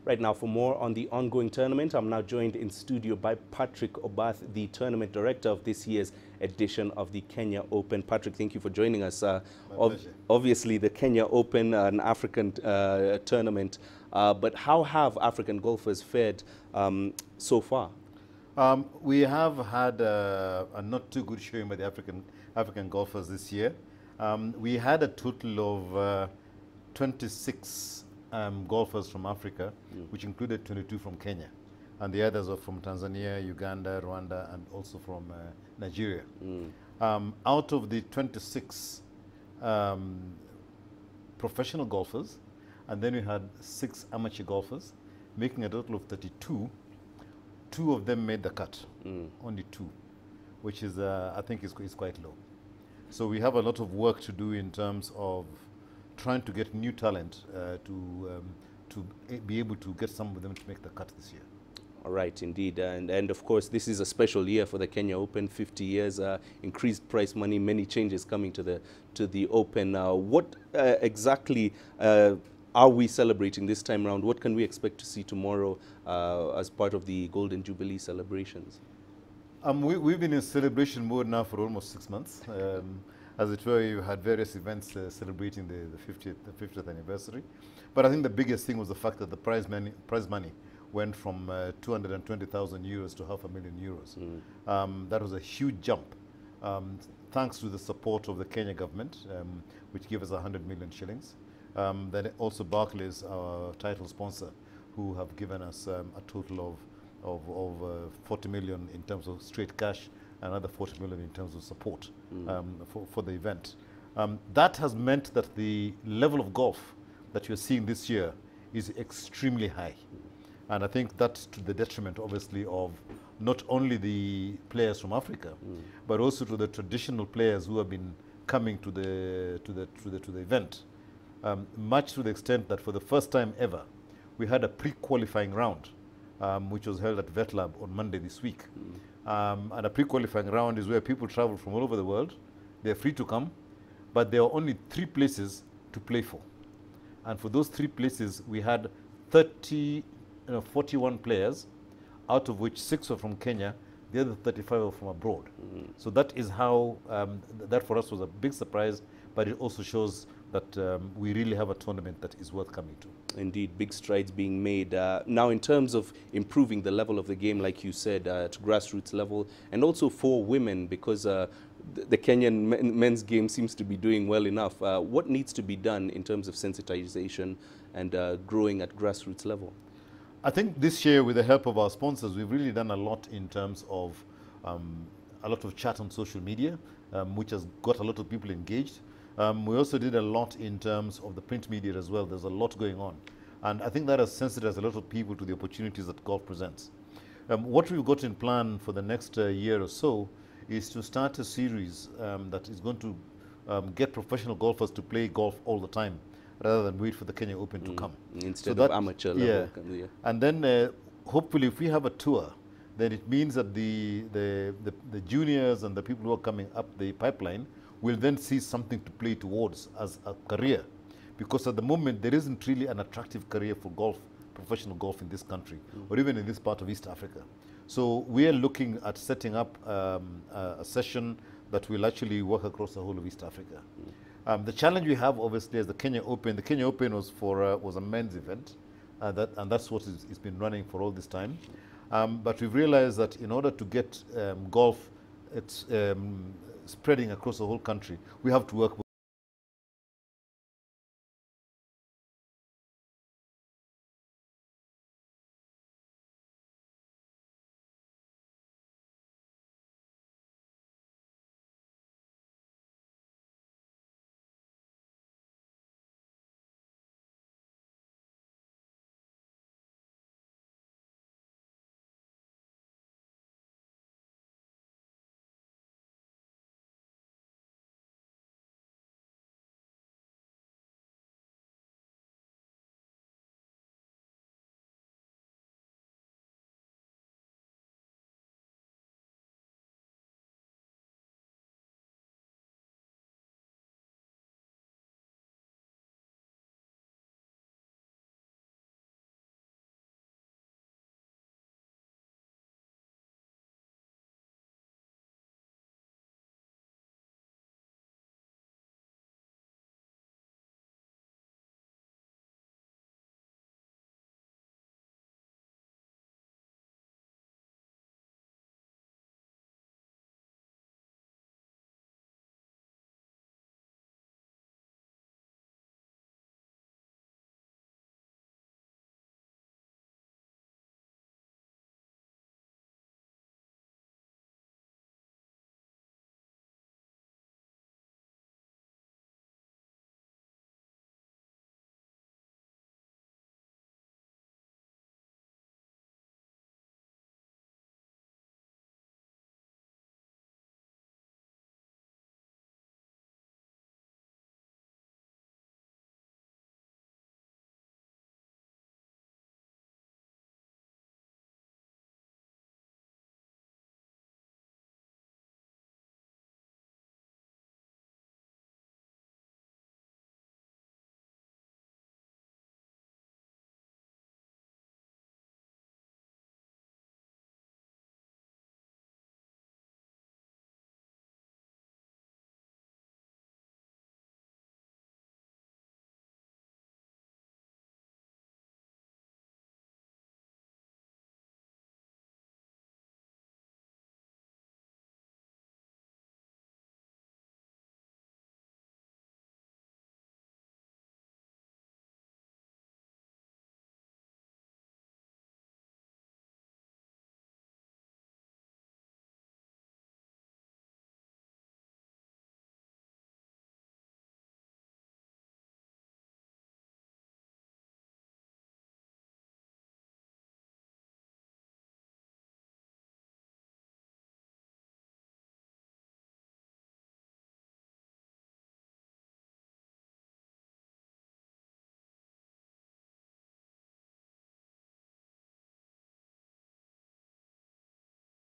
Right now, for more on the ongoing tournament, I'm now joined in studio by Patrick Obath, the tournament director of this year's edition of the Kenya Open. Patrick, thank you for joining us. My pleasure. Obviously, the Kenya Open, an African tournament, but how have African golfers fared so far? We have had a not too good showing by the African golfers this year. We had a total of 26 golfers from Africa, which included 22 from Kenya, and the others are from Tanzania, Uganda, Rwanda, and also from Nigeria. Out of the 26 professional golfers, and then we had 6 amateur golfers, making a total of 32. 2 of them made the cut, only 2, which is, I think, is quite low. So we have a lot of work to do in terms of trying to get new talent to be able to get some of them to make the cut this year. All right, indeed. And of course, this is a special year for the Kenya Open, 50 years, increased prize money, many changes coming to the Open. What exactly are we celebrating this time around? What can we expect to see tomorrow as part of the Golden Jubilee celebrations? We've been in celebration mode now for almost 6 months. As it were, you had various events celebrating the 50th anniversary. But I think the biggest thing was the fact that the prize money went from 220,000 euros to €500,000. That was a huge jump, thanks to the support of the Kenya government, which gave us 100 million shillings. Then also Barclays, our title sponsor, who have given us a total of 40 million in terms of straight cash, another 40 million in terms of support for the event. That has meant that the level of golf that you're seeing this year is extremely high. And I think that's to the detriment, obviously, of not only the players from Africa, but also to the traditional players who have been coming to the event. Much to the extent that for the first time ever, we had a pre-qualifying round, which was held at VetLab on Monday this week. And a pre-qualifying round is where people travel from all over the world. They're free to come, but there are only 3 places to play for. And for those 3 places, we had 41 players, out of which 6 were from Kenya, the other 35 were from abroad. So that is how, that for us was a big surprise, but it also shows that we really have a tournament that is worth coming to. Indeed, big strides being made. Now, in terms of improving the level of the game, like you said, to grassroots level, and also for women, because the Kenyan men's game seems to be doing well enough. What needs to be done in terms of sensitization and growing at grassroots level? I think this year, with the help of our sponsors, we've really done a lot in terms of a lot of chat on social media, which has got a lot of people engaged. We also did a lot in terms of the print media as well. There's a lot going on. And I think that has sensitized a lot of people to the opportunities that golf presents. What we've got in plan for the next year or so is to start a series that is going to get professional golfers to play golf all the time, rather than wait for the Kenya Open to come. Instead of amateur level. Yeah. And then hopefully if we have a tour, then it means that the juniors and the people who are coming up the pipeline will then see something to play towards as a career. Because at the moment, there isn't really an attractive career for golf, professional golf in this country, or even in this part of East Africa. So we are looking at setting up a session that will actually work across the whole of East Africa. The challenge we have, obviously, is the Kenya Open. The Kenya Open was was a men's event, and that's what it's been running for all this time. But we've realized that in order to get golf spreading across the whole country, we have to work